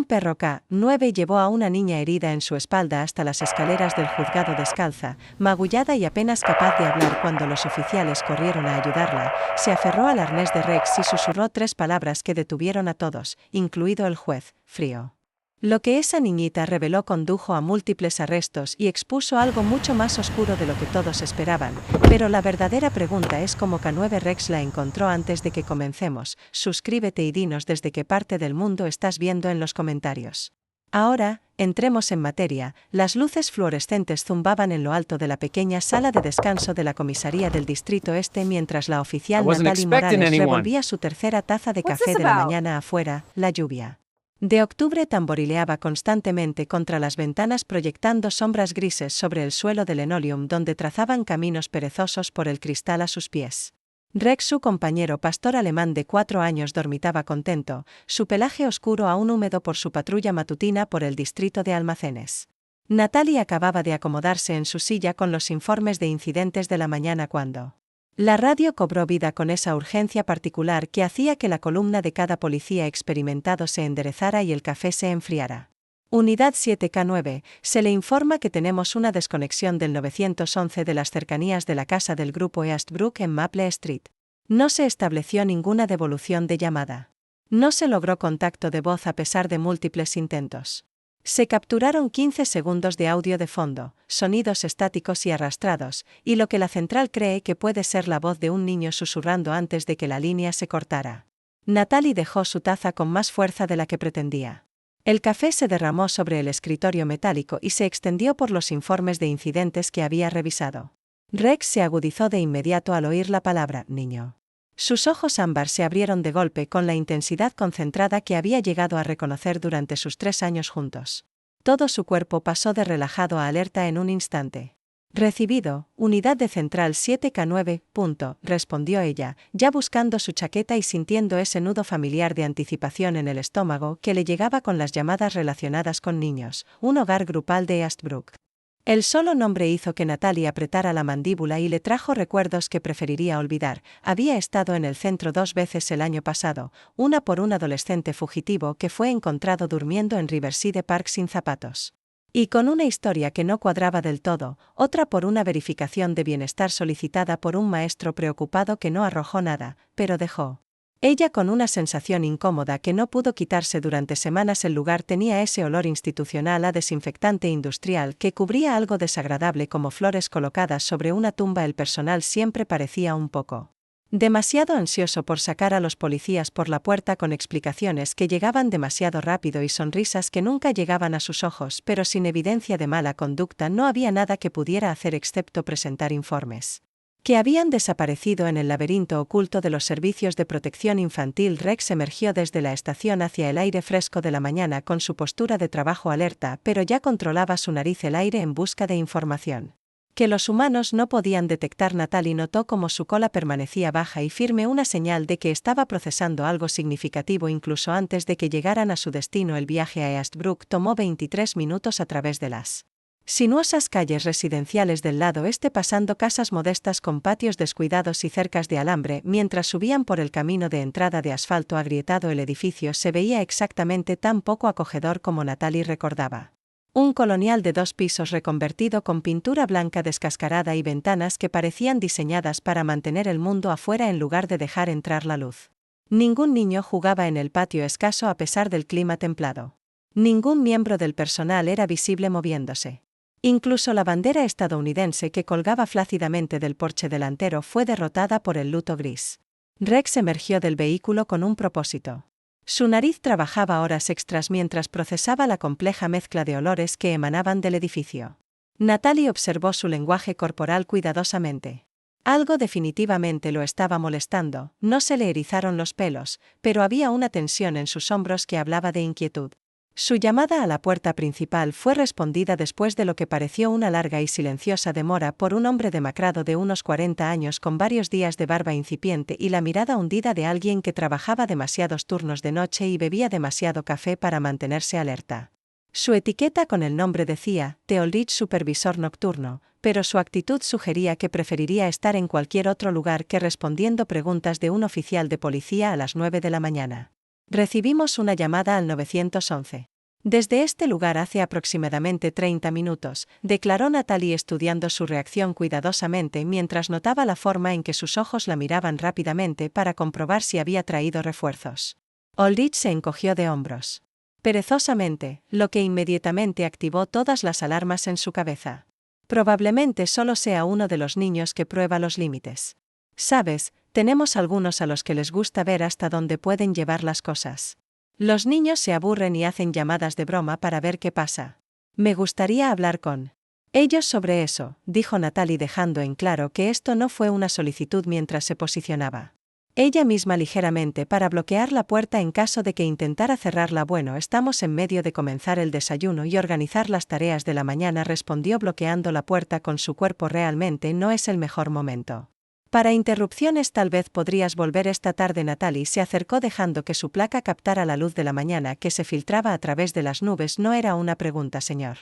perro K9 llevó a una niña herida en su espalda hasta las escaleras del juzgado descalza, magullada y apenas capaz de hablar cuando los oficiales corrieron a ayudarla. Se aferró al arnés de Rex y susurró 3 palabras que detuvieron a todos, incluido el juez: frío. Lo que esa niñita reveló condujo a múltiples arrestos y expuso algo mucho más oscuro de lo que todos esperaban, pero la verdadera pregunta es cómo K9 Rex la encontró. Antes de que comencemos, suscríbete y dinos desde qué parte del mundo estás viendo en los comentarios. Ahora, entremos en materia. Las luces fluorescentes zumbaban en lo alto de la pequeña sala de descanso de la comisaría del Distrito Este mientras la oficial Natalie Morales revolvía su tercera taza de café de la mañana afuera. La lluvia de octubre tamborileaba constantemente contra las ventanas, proyectando sombras grises sobre el suelo de linoleum donde trazaban caminos perezosos por el cristal a sus pies. Rex, su compañero pastor alemán de 4 años, dormitaba contento, su pelaje oscuro aún húmedo por su patrulla matutina por el distrito de almacenes. Natalie acababa de acomodarse en su silla con los informes de incidentes de la mañana cuando la radio cobró vida con esa urgencia particular que hacía que la columna de cada policía experimentado se enderezara y el café se enfriara. Unidad 7K9, se le informa que tenemos una desconexión del 911 de las cercanías de la casa del grupo Eastbrook en Maple Street. No se estableció ninguna devolución de llamada. No se logró contacto de voz a pesar de múltiples intentos. Se capturaron 15 segundos de audio de fondo, sonidos estáticos y arrastrados, y lo que la central cree que puede ser la voz de un niño susurrando antes de que la línea se cortara. Natalie dejó su taza con más fuerza de la que pretendía. El café se derramó sobre el escritorio metálico y se extendió por los informes de incidentes que había revisado. Rex se agudizó de inmediato al oír la palabra niño. Sus ojos ámbar se abrieron de golpe con la intensidad concentrada que había llegado a reconocer durante sus 3 años juntos. Todo su cuerpo pasó de relajado a alerta en un instante. Recibido, unidad de central 7K9, respondió ella, ya buscando su chaqueta y sintiendo ese nudo familiar de anticipación en el estómago que le llegaba con las llamadas relacionadas con niños, un hogar grupal de Eastbrook. El solo nombre hizo que Natalie apretara la mandíbula y le trajo recuerdos que preferiría olvidar. Había estado en el centro 2 veces el año pasado, una por un adolescente fugitivo que fue encontrado durmiendo en Riverside Park sin zapatos. Y con una historia que no cuadraba del todo, otra por una verificación de bienestar solicitada por un maestro preocupado que no arrojó nada, pero dejó. Ella, con una sensación incómoda que no pudo quitarse durante semanas. El lugar tenía ese olor institucional a desinfectante industrial que cubría algo desagradable como flores colocadas sobre una tumba. El personal siempre parecía un poco demasiado ansioso por sacar a los policías por la puerta, con explicaciones que llegaban demasiado rápido y sonrisas que nunca llegaban a sus ojos, pero sin evidencia de mala conducta. No había nada que pudiera hacer excepto presentar informes que habían desaparecido en el laberinto oculto de los servicios de protección infantil. Rex emergió desde la estación hacia el aire fresco de la mañana con su postura de trabajo alerta, pero ya controlaba su nariz el aire en busca de información que los humanos no podían detectar. Natalie notó cómo su cola permanecía baja y firme, una señal de que estaba procesando algo significativo incluso antes de que llegaran a su destino. El viaje a Eastbrook tomó 23 minutos a través de las sinuosas calles residenciales del lado este, pasando casas modestas con patios descuidados y cercas de alambre. Mientras subían por el camino de entrada de asfalto agrietado, el edificio se veía exactamente tan poco acogedor como Natalie recordaba. Un colonial de 2 pisos reconvertido con pintura blanca descascarada y ventanas que parecían diseñadas para mantener el mundo afuera en lugar de dejar entrar la luz. Ningún niño jugaba en el patio escaso a pesar del clima templado. Ningún miembro del personal era visible moviéndose. Incluso la bandera estadounidense que colgaba flácidamente del porche delantero fue derrotada por el luto gris. Rex emergió del vehículo con un propósito. Su nariz trabajaba horas extras mientras procesaba la compleja mezcla de olores que emanaban del edificio. Natalie observó su lenguaje corporal cuidadosamente. Algo definitivamente lo estaba molestando. No se le erizaron los pelos, pero había una tensión en sus hombros que hablaba de inquietud. Su llamada a la puerta principal fue respondida después de lo que pareció una larga y silenciosa demora por un hombre demacrado de unos 40 años con varios días de barba incipiente y la mirada hundida de alguien que trabajaba demasiados turnos de noche y bebía demasiado café para mantenerse alerta. Su etiqueta con el nombre decía Teolrich Supervisor Nocturno, pero su actitud sugería que preferiría estar en cualquier otro lugar que respondiendo preguntas de un oficial de policía a las 9 de la mañana. Recibimos una llamada al 911. Desde este lugar hace aproximadamente 30 minutos, declaró Natalie estudiando su reacción cuidadosamente mientras notaba la forma en que sus ojos la miraban rápidamente para comprobar si había traído refuerzos. Aldrich se encogió de hombros. Perezosamente, lo que inmediatamente activó todas las alarmas en su cabeza. Probablemente solo sea uno de los niños que prueba los límites. Sabes, tenemos algunos a los que les gusta ver hasta dónde pueden llevar las cosas. Los niños se aburren y hacen llamadas de broma para ver qué pasa. Me gustaría hablar con ellos sobre eso, dijo Natalie dejando en claro que esto no fue una solicitud mientras se posicionaba ella misma ligeramente para bloquear la puerta en caso de que intentara cerrarla. Bueno, estamos en medio de comenzar el desayuno y organizar las tareas de la mañana, respondió bloqueando la puerta con su cuerpo. Realmente no es el mejor momento para interrupciones. Tal vez podrías volver esta tarde. Natalie se acercó dejando que su placa captara la luz de la mañana que se filtraba a través de las nubes. No era una pregunta, señor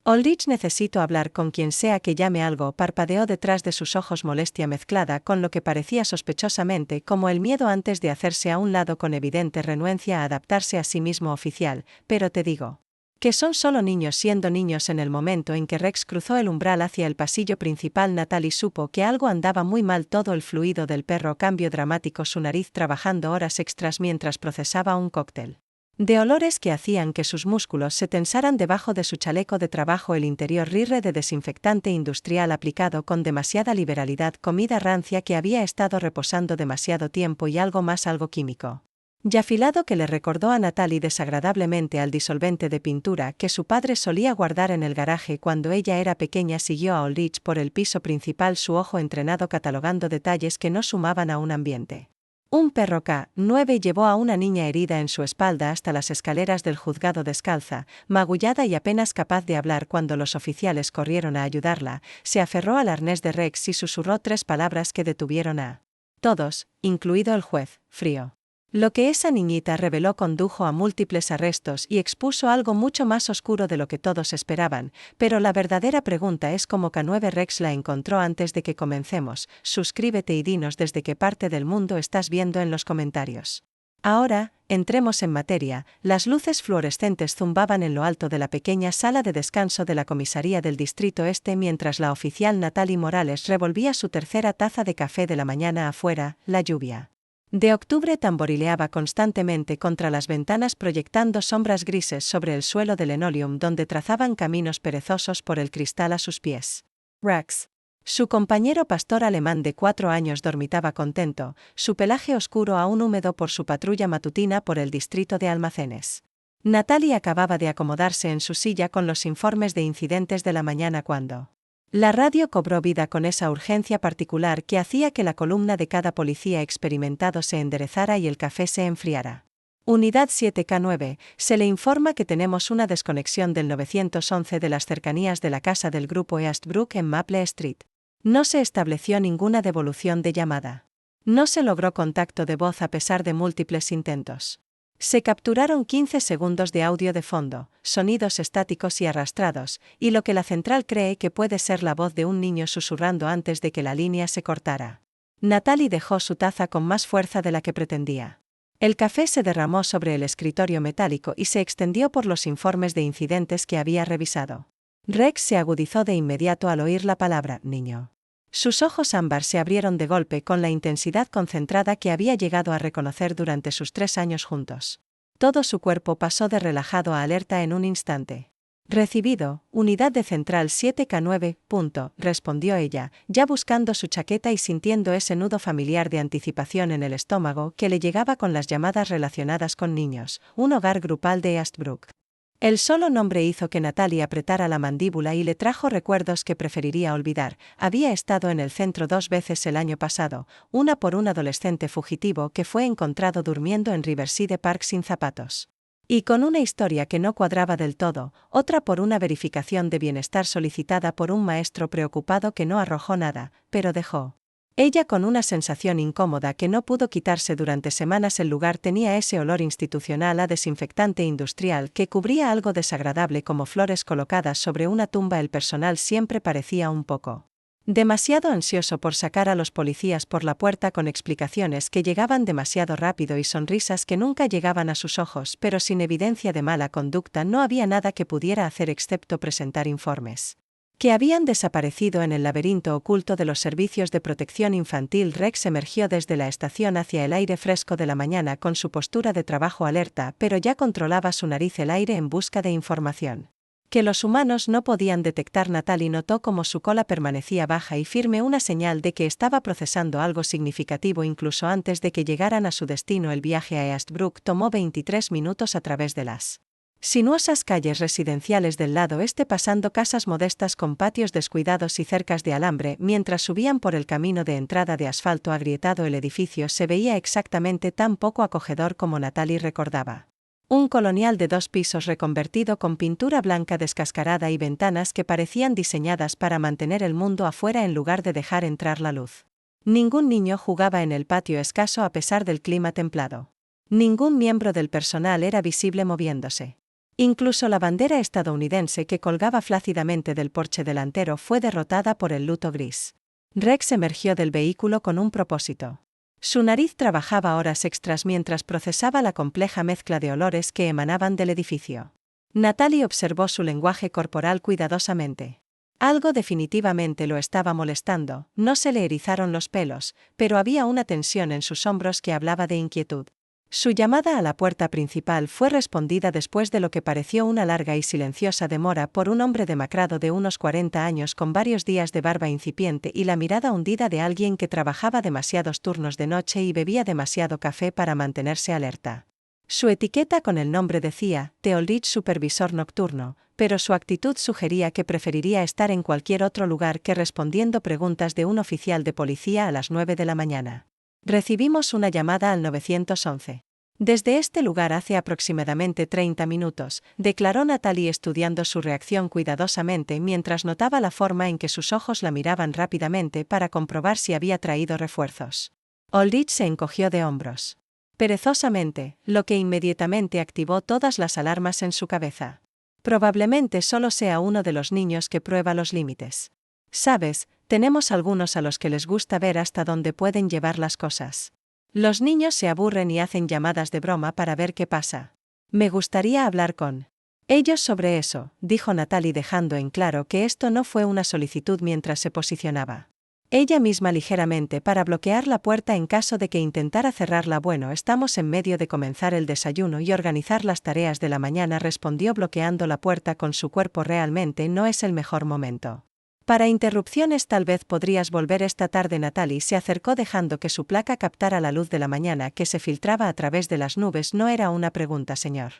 Aldrich. Necesito hablar con quien sea que llame. Algo parpadeó detrás de sus ojos, molestia mezclada con lo que parecía sospechosamente como el miedo antes de hacerse a un lado con evidente renuencia a adaptarse a sí mismo. Oficial, pero te digo que son solo niños. Siendo niños. En el momento en que Rex cruzó el umbral hacia el pasillo principal, Natalie supo que algo andaba muy mal. Todo el fluido del perro cambio dramático, su nariz trabajando horas extras mientras procesaba un cóctel de olores que hacían que sus músculos se tensaran debajo de su chaleco de trabajo. El interior rirre de desinfectante industrial aplicado con demasiada liberalidad, comida rancia que había estado reposando demasiado tiempo y algo más, algo químico y afilado que le recordó a Natalie desagradablemente al disolvente de pintura que su padre solía guardar en el garaje cuando ella era pequeña. Siguió a Aldrich por el piso principal, su ojo entrenado catalogando detalles que no sumaban a un ambiente. Un perro K9 llevó a una niña herida en su espalda hasta las escaleras del juzgado descalza, magullada y apenas capaz de hablar. Cuando los oficiales corrieron a ayudarla, se aferró al arnés de Rex y susurró 3 palabras que detuvieron a todos, incluido el juez, frío. Lo que esa niñita reveló condujo a múltiples arrestos y expuso algo mucho más oscuro de lo que todos esperaban, pero la verdadera pregunta es cómo K9 Rex la encontró. Antes de que comencemos, suscríbete y dinos desde qué parte del mundo estás viendo en los comentarios. Ahora, entremos en materia. Las luces fluorescentes zumbaban en lo alto de la pequeña sala de descanso de la comisaría del Distrito Este mientras la oficial Natalie Morales revolvía su tercera taza de café de la mañana. Afuera, la lluvia de octubre tamborileaba constantemente contra las ventanas, proyectando sombras grises sobre el suelo de linoleum donde trazaban caminos perezosos por el cristal a sus pies. Rex, su compañero pastor alemán de 4 años, dormitaba contento, su pelaje oscuro aún húmedo por su patrulla matutina por el distrito de almacenes. Natalie acababa de acomodarse en su silla con los informes de incidentes de la mañana cuando la radio cobró vida con esa urgencia particular que hacía que la columna de cada policía experimentado se enderezara y el café se enfriara. Unidad 7K9, se le informa que tenemos una desconexión del 911 de las cercanías de la casa del grupo Eastbrook en Maple Street. No se estableció ninguna devolución de llamada. No se logró contacto de voz a pesar de múltiples intentos. Se capturaron 15 segundos de audio de fondo, sonidos estáticos y arrastrados, y lo que la central cree que puede ser la voz de un niño susurrando antes de que la línea se cortara. Natalie dejó su taza con más fuerza de la que pretendía. El café se derramó sobre el escritorio metálico y se extendió por los informes de incidentes que había revisado. Rex se agudizó de inmediato al oír la palabra niño. Sus ojos ámbar se abrieron de golpe con la intensidad concentrada que había llegado a reconocer durante sus 3 años juntos. Todo su cuerpo pasó de relajado a alerta en un instante. Recibido, unidad de central 7K9, respondió ella, ya buscando su chaqueta y sintiendo ese nudo familiar de anticipación en el estómago que le llegaba con las llamadas relacionadas con niños, un hogar grupal de Eastbrook. El solo nombre hizo que Natalie apretara la mandíbula y le trajo recuerdos que preferiría olvidar. Había estado en el centro 2 veces el año pasado, una por un adolescente fugitivo que fue encontrado durmiendo en Riverside Park sin zapatos. Y con una historia que no cuadraba del todo, otra por una verificación de bienestar solicitada por un maestro preocupado que no arrojó nada, pero dejó. Ella con una sensación incómoda que no pudo quitarse durante semanas. El lugar tenía ese olor institucional a desinfectante industrial que cubría algo desagradable como flores colocadas sobre una tumba. El personal siempre parecía un poco demasiado ansioso por sacar a los policías por la puerta con explicaciones que llegaban demasiado rápido y sonrisas que nunca llegaban a sus ojos, pero sin evidencia de mala conducta no había nada que pudiera hacer excepto presentar informes. Que habían desaparecido en el laberinto oculto de los servicios de protección infantil. Rex emergió desde la estación hacia el aire fresco de la mañana con su postura de trabajo alerta, pero ya controlaba su nariz el aire en busca de información. Que los humanos no podían detectar. Natalie notó cómo su cola permanecía baja y firme, una señal de que estaba procesando algo significativo incluso antes de que llegaran a su destino. El viaje a Eastbrook tomó 23 minutos a través de las sinuosas calles residenciales del lado este, pasando casas modestas con patios descuidados y cercas de alambre. Mientras subían por el camino de entrada de asfalto agrietado, el edificio se veía exactamente tan poco acogedor como Natalie recordaba. Un colonial de 2 pisos reconvertido con pintura blanca descascarada y ventanas que parecían diseñadas para mantener el mundo afuera en lugar de dejar entrar la luz. Ningún niño jugaba en el patio escaso a pesar del clima templado. Ningún miembro del personal era visible moviéndose. Incluso la bandera estadounidense que colgaba flácidamente del porche delantero fue derrotada por el luto gris. Rex emergió del vehículo con un propósito. Su nariz trabajaba horas extras mientras procesaba la compleja mezcla de olores que emanaban del edificio. Natalie observó su lenguaje corporal cuidadosamente. Algo definitivamente lo estaba molestando. No se le erizaron los pelos, pero había una tensión en sus hombros que hablaba de inquietud. Su llamada a la puerta principal fue respondida después de lo que pareció una larga y silenciosa demora por un hombre demacrado de unos 40 años con varios días de barba incipiente y la mirada hundida de alguien que trabajaba demasiados turnos de noche y bebía demasiado café para mantenerse alerta. Su etiqueta con el nombre decía The Aldrich Supervisor Nocturno, pero su actitud sugería que preferiría estar en cualquier otro lugar que respondiendo preguntas de un oficial de policía a las 9 de la mañana. Recibimos una llamada al 911. Desde este lugar hace aproximadamente 30 minutos, declaró Natalie estudiando su reacción cuidadosamente mientras notaba la forma en que sus ojos la miraban rápidamente para comprobar si había traído refuerzos. Aldrich se encogió de hombros perezosamente, lo que inmediatamente activó todas las alarmas en su cabeza. Probablemente solo sea uno de los niños que prueba los límites. Sabes, tenemos algunos a los que les gusta ver hasta dónde pueden llevar las cosas. Los niños se aburren y hacen llamadas de broma para ver qué pasa. Me gustaría hablar con ellos sobre eso, dijo Natalie, dejando en claro que esto no fue una solicitud mientras se posicionaba ella misma ligeramente para bloquear la puerta en caso de que intentara cerrarla. Bueno, estamos en medio de comenzar el desayuno y organizar las tareas de la mañana, respondió bloqueando la puerta con su cuerpo. Realmente no es el mejor momento para interrupciones. Tal vez podrías volver esta tarde. Natalie se acercó dejando que su placa captara la luz de la mañana que se filtraba a través de las nubes. No era una pregunta, señor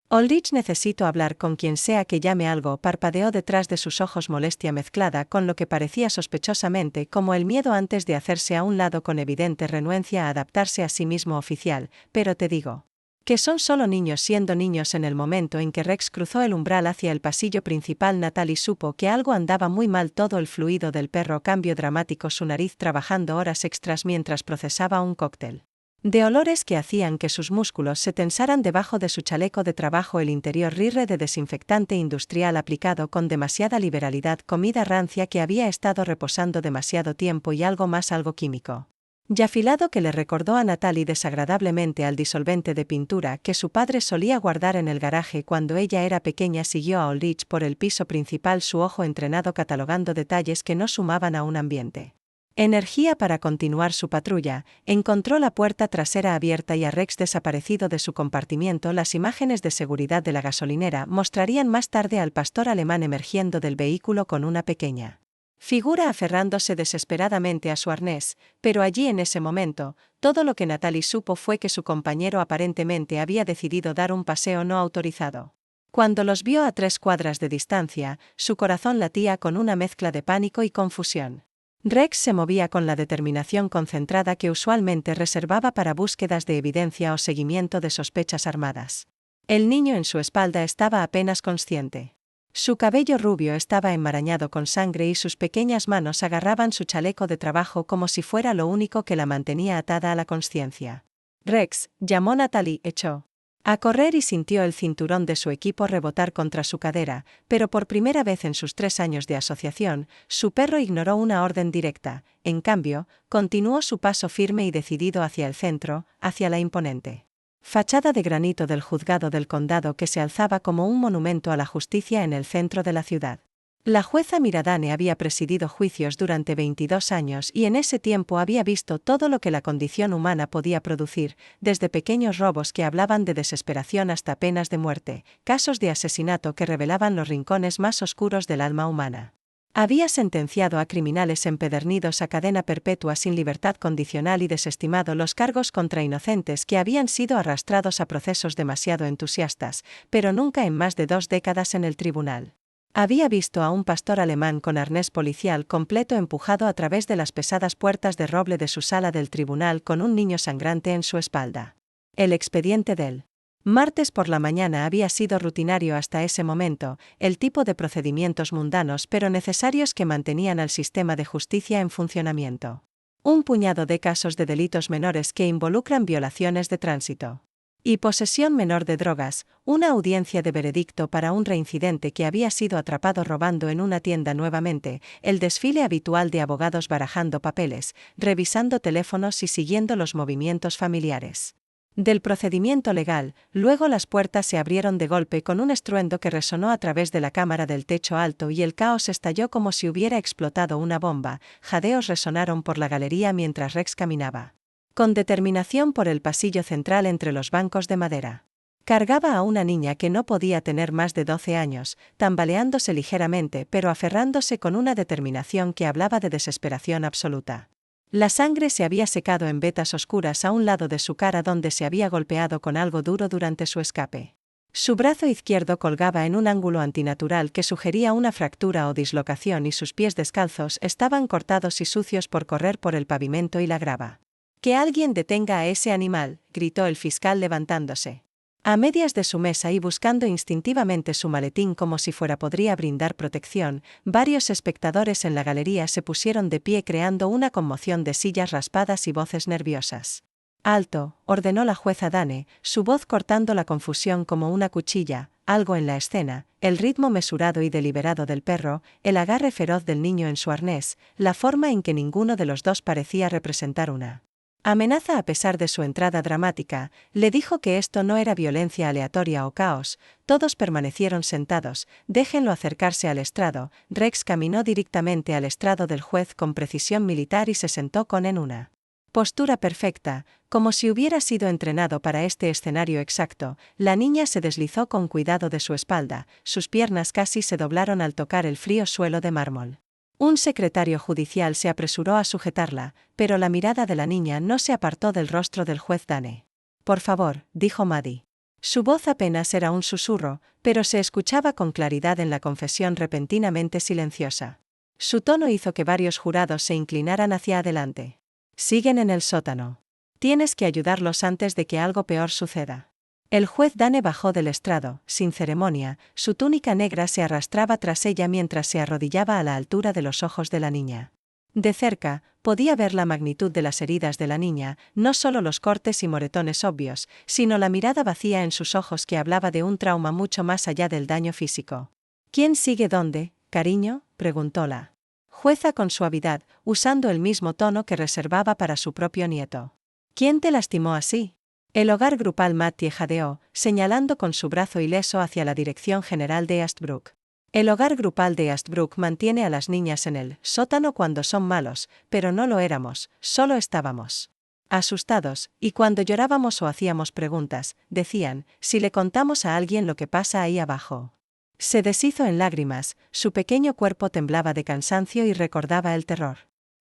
Aldrich. Necesito hablar con quien sea que llame. Algo parpadeó detrás de sus ojos, molestia mezclada con lo que parecía sospechosamente como el miedo antes de hacerse a un lado con evidente renuencia a adaptarse a sí mismo. Oficial, pero te digo que son solo niños. Siendo niños. En el momento en que Rex cruzó el umbral hacia el pasillo principal, Natalie supo que algo andaba muy mal. Todo el fluido del perro, cambio dramático, su nariz trabajando horas extras mientras procesaba un cóctel de olores que hacían que sus músculos se tensaran debajo de su chaleco de trabajo, el interior rirre de desinfectante industrial aplicado con demasiada liberalidad, comida rancia que había estado reposando demasiado tiempo y algo más, algo químico y afilado que le recordó a Natalie desagradablemente al disolvente de pintura que su padre solía guardar en el garaje cuando ella era pequeña. Siguió a Aldrich por el piso principal, su ojo entrenado catalogando detalles que no sumaban a un ambiente energía para continuar su patrulla. Encontró la puerta trasera abierta y a Rex desaparecido de su compartimiento. Las imágenes de seguridad de la gasolinera mostrarían más tarde al pastor alemán emergiendo del vehículo con una pequeña figura aferrándose desesperadamente a su arnés, pero allí en ese momento, todo lo que Natalie supo fue que su compañero aparentemente había decidido dar un paseo no autorizado. Cuando los vio a 3 cuadras de distancia, su corazón latía con una mezcla de pánico y confusión. Rex se movía con la determinación concentrada que usualmente reservaba para búsquedas de evidencia o seguimiento de sospechas armadas. El niño en su espalda estaba apenas consciente. Su cabello rubio estaba enmarañado con sangre y sus pequeñas manos agarraban su chaleco de trabajo como si fuera lo único que la mantenía atada a la consciencia. Rex, llamó Natalie, echó A correr y sintió el cinturón de su equipo rebotar contra su cadera, pero por primera vez en sus 3 años de asociación, su perro ignoró una orden directa. En cambio, continuó su paso firme y decidido hacia el centro, hacia la imponente fachada de granito del juzgado del condado que se alzaba como un monumento a la justicia en el centro de la ciudad. La jueza Miradane había presidido juicios durante 22 años y en ese tiempo había visto todo lo que la condición humana podía producir, desde pequeños robos que hablaban de desesperación hasta penas de muerte, casos de asesinato que revelaban los rincones más oscuros del alma humana. Había sentenciado a criminales empedernidos a cadena perpetua sin libertad condicional y desestimado los cargos contra inocentes que habían sido arrastrados a procesos demasiado entusiastas, pero nunca en más de 2 décadas en el tribunal. Había visto a un pastor alemán con arnés policial completo empujado a través de las pesadas puertas de roble de su sala del tribunal con un niño sangrante en su espalda. El expediente del martes por la mañana había sido rutinario hasta ese momento, el tipo de procedimientos mundanos pero necesarios que mantenían al sistema de justicia en funcionamiento. Un puñado de casos de delitos menores que involucran violaciones de tránsito y posesión menor de drogas, una audiencia de veredicto para un reincidente que había sido atrapado robando en una tienda nuevamente, el desfile habitual de abogados barajando papeles, revisando teléfonos y siguiendo los movimientos familiares del procedimiento legal. Luego las puertas se abrieron de golpe con un estruendo que resonó a través de la cámara del techo alto y el caos estalló como si hubiera explotado una bomba. Jadeos resonaron por la galería mientras Rex caminaba con determinación por el pasillo central entre los bancos de madera. Cargaba a una niña que no podía tener más de 12 años, tambaleándose ligeramente pero aferrándose con una determinación que hablaba de desesperación absoluta. La sangre se había secado en vetas oscuras a un lado de su cara donde se había golpeado con algo duro durante su escape. Su brazo izquierdo colgaba en un ángulo antinatural que sugería una fractura o dislocación y sus pies descalzos estaban cortados y sucios por correr por el pavimento y la grava. «¡Que alguien detenga a ese animal!», gritó el fiscal levantándose. A medias de su mesa y buscando instintivamente su maletín como si fuera podría brindar protección, varios espectadores en la galería se pusieron de pie creando una conmoción de sillas raspadas y voces nerviosas. «¡Alto!», ordenó la jueza Dane, su voz cortando la confusión como una cuchilla. Algo en la escena, el ritmo mesurado y deliberado del perro, el agarre feroz del niño en su arnés, la forma en que ninguno de los dos parecía representar una amenaza a pesar de su entrada dramática, le dijo que esto no era violencia aleatoria o caos. Todos permanecieron sentados. «Déjenlo acercarse al estrado». Rex caminó directamente al estrado del juez con precisión militar y se sentó en una postura perfecta, como si hubiera sido entrenado para este escenario exacto. La niña se deslizó con cuidado de su espalda, sus piernas casi se doblaron al tocar el frío suelo de mármol. Un secretario judicial se apresuró a sujetarla, pero la mirada de la niña no se apartó del rostro del juez Dane. «Por favor», dijo Maddie. Su voz apenas era un susurro, pero se escuchaba con claridad en la confesión repentinamente silenciosa. Su tono hizo que varios jurados se inclinaran hacia adelante. «Siguen en el sótano. Tienes que ayudarlos antes de que algo peor suceda». El juez Dane bajó del estrado, sin ceremonia, su túnica negra se arrastraba tras ella mientras se arrodillaba a la altura de los ojos de la niña. De cerca, podía ver la magnitud de las heridas de la niña, no solo los cortes y moretones obvios, sino la mirada vacía en sus ojos que hablaba de un trauma mucho más allá del daño físico. «¿Quién sigue dónde, cariño?», preguntó la jueza con suavidad, usando el mismo tono que reservaba para su propio nieto. «¿Quién te lastimó así?». El hogar grupal Mattie jadeó, señalando con su brazo ileso hacia la dirección general de Eastbrook. El hogar grupal de Eastbrook mantiene a las niñas en el sótano cuando son malos, pero no lo éramos, solo estábamos asustados, y cuando llorábamos o hacíamos preguntas, decían, si le contamos a alguien lo que pasa ahí abajo. Se deshizo en lágrimas, su pequeño cuerpo temblaba de cansancio y recordaba el terror.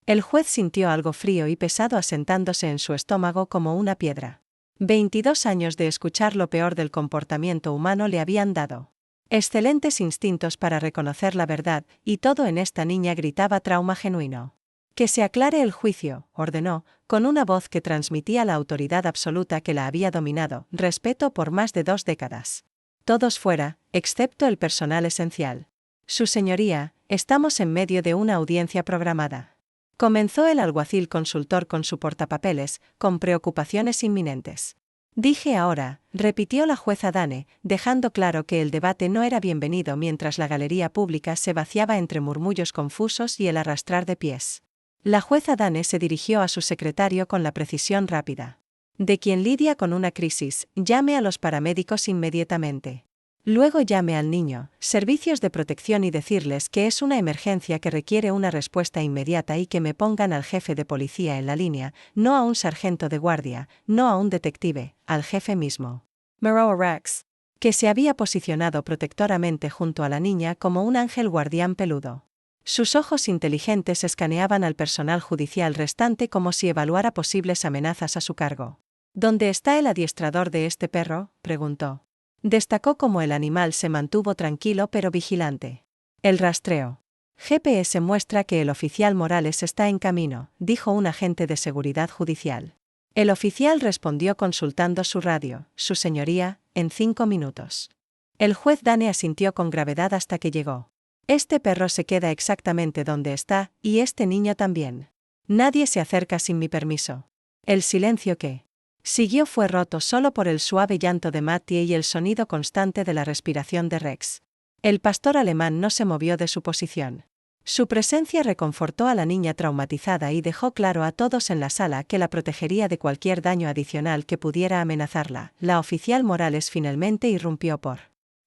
El juez sintió algo frío y pesado asentándose en su estómago como una piedra. 22 años de escuchar lo peor del comportamiento humano le habían dado excelentes instintos para reconocer la verdad, y todo en esta niña gritaba trauma genuino. «Que se aclare el juicio», ordenó, con una voz que transmitía la autoridad absoluta que la había dominado, respeto por más de 2 décadas. «Todos fuera, excepto el personal esencial». «Su señoría, estamos en medio de una audiencia programada», comenzó el alguacil consultor con su portapapeles, con preocupaciones inminentes. Dije ahora, repitió la jueza Dane, dejando claro que el debate no era bienvenido mientras la galería pública se vaciaba entre murmullos confusos y el arrastrar de pies. La jueza Dane se dirigió a su secretario con la precisión rápida de quien lidia con una crisis. Llame a los paramédicos inmediatamente. Luego llame al niño, servicios de protección y decirles que es una emergencia que requiere una respuesta inmediata y que me pongan al jefe de policía en la línea, no a un sargento de guardia, no a un detective, al jefe mismo. Maroa Rex, que se había posicionado protectoramente junto a la niña como un ángel guardián peludo. Sus ojos inteligentes escaneaban al personal judicial restante como si evaluara posibles amenazas a su cargo. ¿Dónde está el adiestrador de este perro?, preguntó. Destacó cómo el animal se mantuvo tranquilo pero vigilante. El rastreo. GPS muestra que el oficial Morales está en camino, dijo un agente de seguridad judicial. El oficial respondió consultando su radio, su señoría, en 5 minutos. El juez Dane asintió con gravedad hasta que llegó. Este perro se queda exactamente donde está, y este niño también. Nadie se acerca sin mi permiso. El silencio que siguió fue roto solo por el suave llanto de Mattie y el sonido constante de la respiración de Rex. El pastor alemán no se movió de su posición. Su presencia reconfortó a la niña traumatizada y dejó claro a todos en la sala que la protegería de cualquier daño adicional que pudiera amenazarla. La oficial Morales finalmente irrumpió por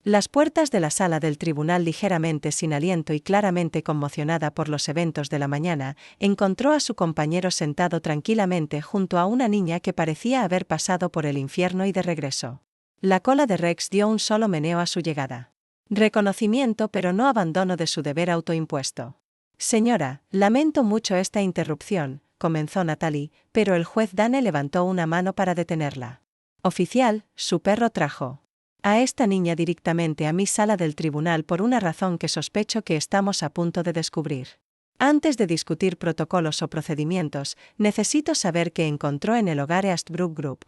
las puertas de la sala del tribunal ligeramente sin aliento y claramente conmocionada por los eventos de la mañana, encontró a su compañero sentado tranquilamente junto a una niña que parecía haber pasado por el infierno y de regreso. La cola de Rex dio un solo meneo a su llegada. Reconocimiento pero no abandono de su deber autoimpuesto. Señora, lamento mucho esta interrupción, comenzó Natalie, pero el juez Dane levantó una mano para detenerla. Oficial, su perro trajo a esta niña directamente a mi sala del tribunal por una razón que sospecho que estamos a punto de descubrir. Antes de discutir protocolos o procedimientos, necesito saber qué encontró en el hogar Eastbrook Group.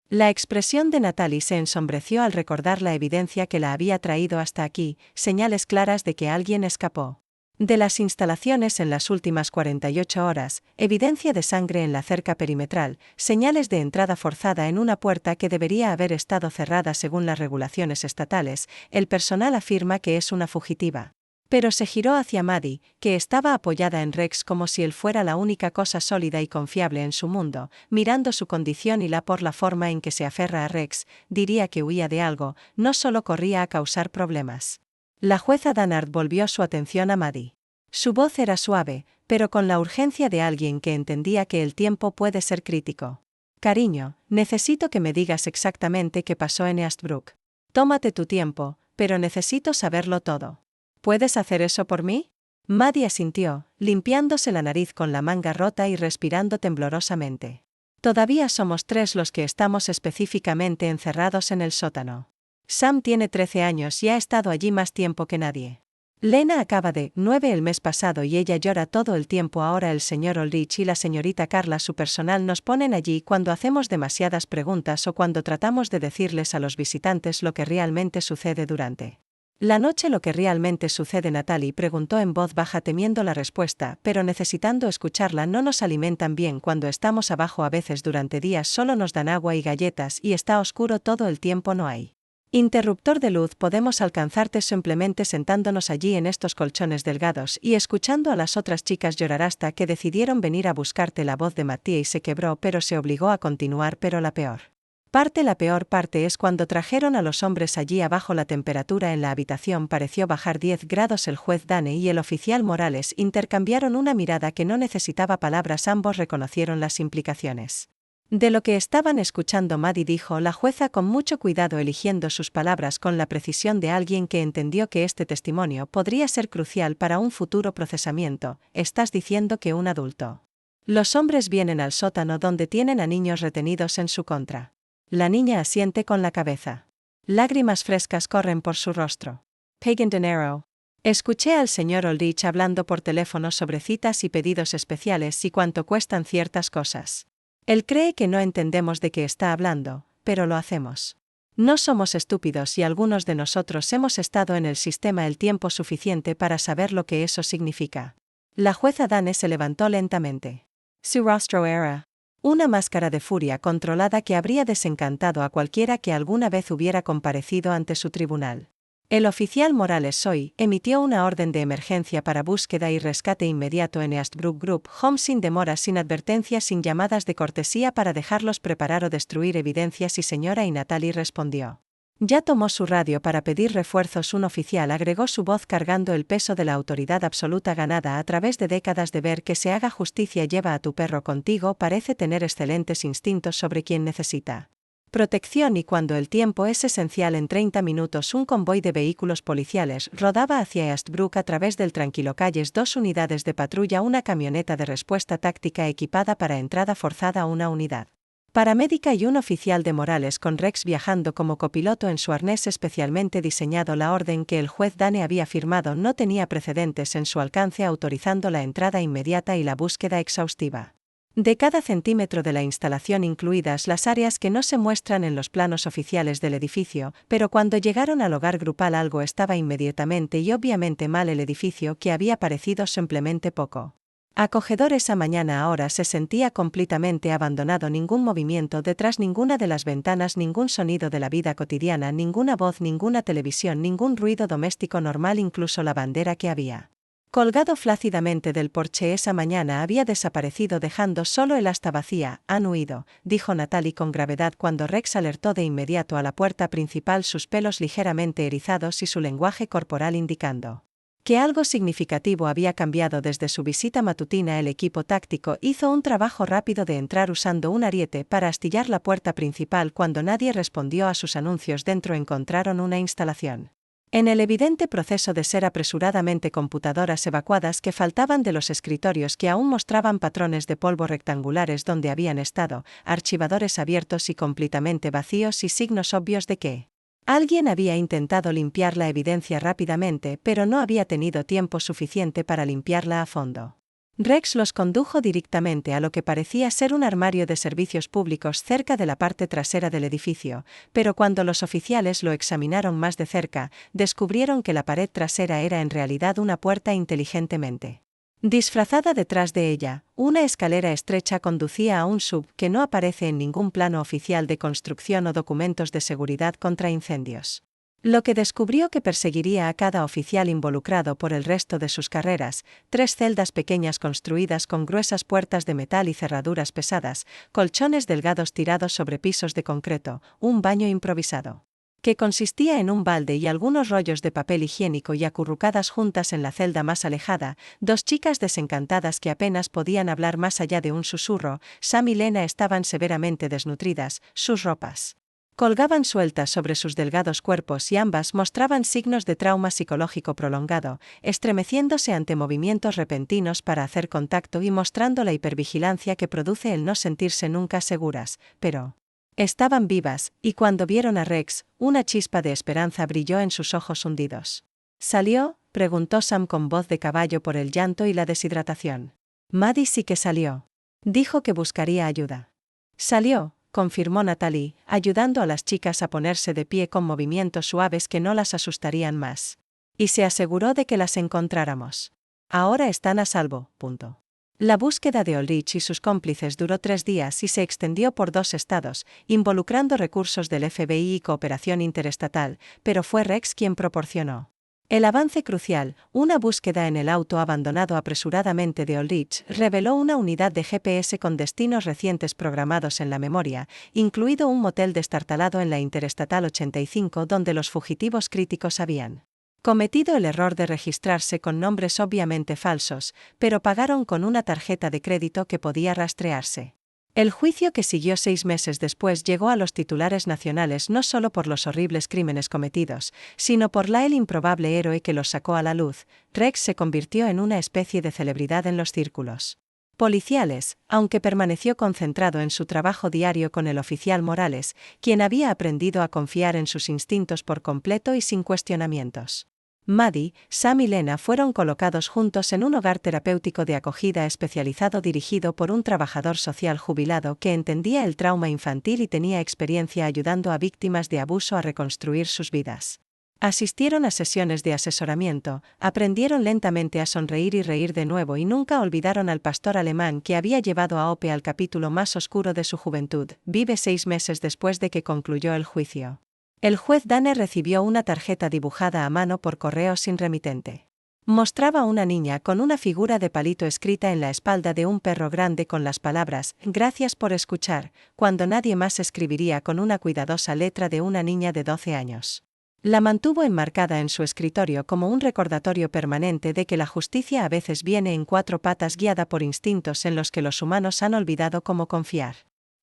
La expresión de Natalie se ensombreció al recordar la evidencia que la había traído hasta aquí, señales claras de que alguien escapó de las instalaciones en las últimas 48 horas, evidencia de sangre en la cerca perimetral, señales de entrada forzada en una puerta que debería haber estado cerrada según las regulaciones estatales. El personal afirma que es una fugitiva. Pero se giró hacia Maddie, que estaba apoyada en Rex como si él fuera la única cosa sólida y confiable en su mundo, mirando su condición y por la forma en que se aferra a Rex, diría que huía de algo, no solo corría a causar problemas. La jueza Dannard volvió su atención a Maddie. Su voz era suave, pero con la urgencia de alguien que entendía que el tiempo puede ser crítico. Cariño, necesito que me digas exactamente qué pasó en Eastbrook. Tómate tu tiempo, pero necesito saberlo todo. ¿Puedes hacer eso por mí? Maddie asintió, limpiándose la nariz con la manga rota y respirando temblorosamente. Todavía somos 3 los que estamos específicamente encerrados en el sótano. Sam tiene 13 años y ha estado allí más tiempo que nadie. Lena acaba de 9 el mes pasado y ella llora todo el tiempo. Ahora el señor Ulrich y la señorita Carla, su personal, nos ponen allí cuando hacemos demasiadas preguntas o cuando tratamos de decirles a los visitantes lo que realmente sucede durante la noche. Lo que realmente sucede, Natalie preguntó en voz baja temiendo la respuesta, pero necesitando escucharla. No nos alimentan bien cuando estamos abajo, a veces durante días solo nos dan agua y galletas y está oscuro todo el tiempo, no hay interruptor de luz. Podemos alcanzarte simplemente sentándonos allí en estos colchones delgados y escuchando a las otras chicas llorar hasta que decidieron venir a buscarte. La voz de Mattie se quebró, pero se obligó a continuar. Pero la peor parte es cuando trajeron a los hombres allí abajo. La temperatura en la habitación pareció bajar 10 grados. El juez Dane y el oficial Morales intercambiaron una mirada que no necesitaba palabras. Ambos reconocieron las implicaciones de lo que estaban escuchando. Maddie, dijo la jueza con mucho cuidado, eligiendo sus palabras con la precisión de alguien que entendió que este testimonio podría ser crucial para un futuro procesamiento. ¿Estás diciendo que un adulto? Los hombres vienen al sótano donde tienen a niños retenidos en su contra. La niña asiente con la cabeza. Lágrimas frescas corren por su rostro. Pagan dinero. Escuché al señor Ulrich hablando por teléfono sobre citas y pedidos especiales y cuánto cuestan ciertas cosas. Él cree que no entendemos de qué está hablando, pero lo hacemos. No somos estúpidos y algunos de nosotros hemos estado en el sistema el tiempo suficiente para saber lo que eso significa. La jueza Dane se levantó lentamente. Su rostro era Una máscara de furia controlada que habría desencantado a cualquiera que alguna vez hubiera comparecido ante su tribunal. El oficial Morales Soy emitió una orden de emergencia para búsqueda y rescate inmediato en Eastbrook Group Home sin demora, sin advertencias, sin llamadas de cortesía para dejarlos preparar o destruir evidencias, y señora, y Natalie respondió. Ya tomó su radio para pedir refuerzos. Un oficial agregó su voz cargando el peso de la autoridad absoluta ganada a través de décadas de ver que se haga justicia. Lleva a tu perro contigo, parece tener excelentes instintos sobre quien necesita protección. Y cuando el tiempo es esencial, en 30 minutos un convoy de vehículos policiales rodaba hacia Eastbrook a través del tranquilo calles, 2 unidades de patrulla, una camioneta de respuesta táctica equipada para entrada forzada, una unidad paramédica y un oficial de Morales con Rex viajando como copiloto en su arnés especialmente diseñado. La orden que el juez Dane había firmado no tenía precedentes en su alcance, autorizando la entrada inmediata y la búsqueda exhaustiva de cada centímetro de la instalación, incluidas las áreas que no se muestran en los planos oficiales del edificio. Pero cuando llegaron al hogar grupal, algo estaba inmediatamente y obviamente mal. El edificio, que había parecido simplemente poco acogedor esa mañana, ahora se sentía completamente abandonado. Ningún movimiento detrás, ninguna de las ventanas, ningún sonido de la vida cotidiana, ninguna voz, ninguna televisión, ningún ruido doméstico normal. Incluso la bandera que había colgado flácidamente del porche esa mañana había desaparecido, dejando solo el asta vacía. Han huido, dijo Natalie con gravedad cuando Rex alertó de inmediato a la puerta principal, sus pelos ligeramente erizados y su lenguaje corporal indicando que algo significativo había cambiado desde su visita matutina. El equipo táctico hizo un trabajo rápido de entrar usando un ariete para astillar la puerta principal. Cuando nadie respondió a sus anuncios dentro, encontraron una instalación en el evidente proceso de ser apresuradamente, computadoras evacuadas que faltaban de los escritorios que aún mostraban patrones de polvo rectangulares donde habían estado, archivadores abiertos y completamente vacíos, y signos obvios de que alguien había intentado limpiar la evidencia rápidamente, pero no había tenido tiempo suficiente para limpiarla a fondo. Rex los condujo directamente a lo que parecía ser un armario de servicios públicos cerca de la parte trasera del edificio, pero cuando los oficiales lo examinaron más de cerca, descubrieron que la pared trasera era en realidad una puerta inteligentemente disfrazada. Detrás de ella, una escalera estrecha conducía a un sub que no aparece en ningún plano oficial de construcción o documentos de seguridad contra incendios. Lo que descubrió que perseguiría a cada oficial involucrado por el resto de sus carreras: 3 celdas pequeñas construidas con gruesas puertas de metal y cerraduras pesadas, colchones delgados tirados sobre pisos de concreto, un baño improvisado que consistía en un balde y algunos rollos de papel higiénico, y acurrucadas juntas en la celda más alejada, 2 chicas desencantadas que apenas podían hablar más allá de un susurro. Sam y Lena estaban severamente desnutridas, sus ropas colgaban sueltas sobre sus delgados cuerpos y ambas mostraban signos de trauma psicológico prolongado, estremeciéndose ante movimientos repentinos para hacer contacto y mostrando la hipervigilancia que produce el no sentirse nunca seguras, pero estaban vivas, y cuando vieron a Rex, una chispa de esperanza brilló en sus ojos hundidos. ¿Salió?, preguntó Sam con voz de caballo por el llanto y la deshidratación. Maddie sí que salió. Dijo que buscaría ayuda. Salió, confirmó Natalie, ayudando a las chicas a ponerse de pie con movimientos suaves que no las asustarían más. Y se aseguró de que las encontráramos. Ahora están a salvo. Punto. La búsqueda de Ulrich y sus cómplices duró 3 días y se extendió por 2 estados, involucrando recursos del FBI y cooperación interestatal, pero fue Rex quien proporcionó el avance crucial. Una búsqueda en el auto abandonado apresuradamente de Ulrich reveló una unidad de GPS con destinos recientes programados en la memoria, incluido un motel destartalado en la Interestatal 85 donde los fugitivos críticos habían cometido el error de registrarse con nombres obviamente falsos, pero pagaron con una tarjeta de crédito que podía rastrearse. El juicio que siguió 6 meses después llegó a los titulares nacionales no solo por los horribles crímenes cometidos, sino por el improbable héroe que los sacó a la luz. Rex se convirtió en una especie de celebridad en los círculos policiales, aunque permaneció concentrado en su trabajo diario con el oficial Morales, quien había aprendido a confiar en sus instintos por completo y sin cuestionamientos. Maddie, Sam y Lena fueron colocados juntos en un hogar terapéutico de acogida especializado dirigido por un trabajador social jubilado que entendía el trauma infantil y tenía experiencia ayudando a víctimas de abuso a reconstruir sus vidas. Asistieron a sesiones de asesoramiento, aprendieron lentamente a sonreír y reír de nuevo y nunca olvidaron al pastor alemán que había llevado a Ope al capítulo más oscuro de su juventud. Vive 6 meses después de que concluyó el juicio. El juez Dane recibió una tarjeta dibujada a mano por correo sin remitente. Mostraba a una niña con una figura de palito escrita en la espalda de un perro grande con las palabras «Gracias por escuchar», cuando nadie más escribiría con una cuidadosa letra de una niña de 12 años. La mantuvo enmarcada en su escritorio como un recordatorio permanente de que la justicia a veces viene en 4 patas guiada por instintos en los que los humanos han olvidado cómo confiar.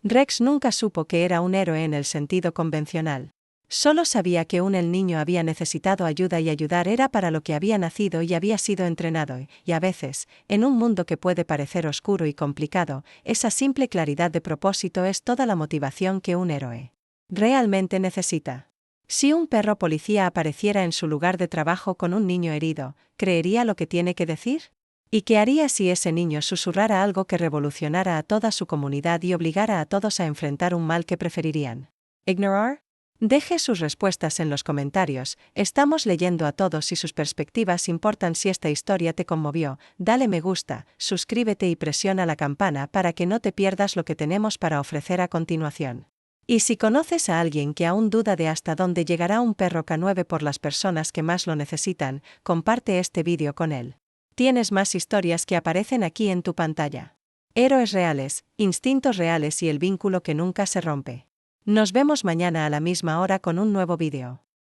Rex nunca supo que era un héroe en el sentido convencional. Solo sabía que el niño había necesitado ayuda y ayudar era para lo que había nacido y había sido entrenado, y a veces, en un mundo que puede parecer oscuro y complicado, esa simple claridad de propósito es toda la motivación que un héroe realmente necesita. Si un perro policía apareciera en su lugar de trabajo con un niño herido, ¿creería lo que tiene que decir? ¿Y qué haría si ese niño susurrara algo que revolucionara a toda su comunidad y obligara a todos a enfrentar un mal que preferirían ignorar? Deje sus respuestas en los comentarios, estamos leyendo a todos y sus perspectivas importan. Si esta historia te conmovió, dale me gusta, suscríbete y presiona la campana para que no te pierdas lo que tenemos para ofrecer a continuación. Y si conoces a alguien que aún duda de hasta dónde llegará un perro K9 por las personas que más lo necesitan, comparte este vídeo con él. Tienes más historias que aparecen aquí en tu pantalla. Héroes reales, instintos reales y el vínculo que nunca se rompe. Nos vemos mañana a la misma hora con un nuevo vídeo.